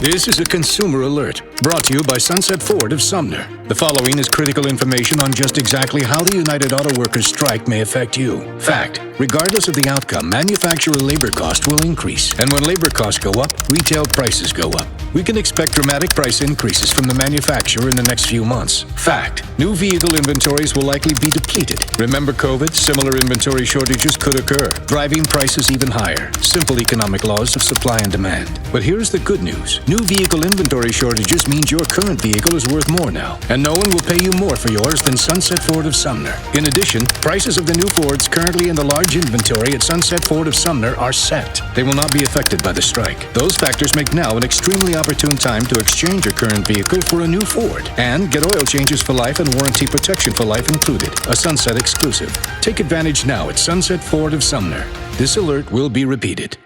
This is a consumer alert brought to you by Sunset Ford of Sumner. The following is critical information on just exactly how the United Auto Workers strike may affect you. Fact: regardless of the outcome, manufacturer labor costs will increase. And when labor costs go up, retail prices go up. We can expect dramatic price increases from the manufacturer in the next few months. Fact: new vehicle inventories will likely be depleted. Remember COVID? Similar inventory shortages could occur, driving prices even higher. Simple economic laws of supply and demand. But here's the good news. New vehicle inventory shortages means your current vehicle is worth more now, and no one will pay you more for yours than Sunset Ford of Sumner. In addition, prices of the new Fords currently in the large inventory at Sunset Ford of Sumner are set. They will not be affected by the strike. Those factors make now an extremely opportune time to exchange your current vehicle for a new Ford and get oil changes for life and warranty protection for life included, a Sunset exclusive. Take advantage now at Sunset Ford of Sumner. This alert will be repeated.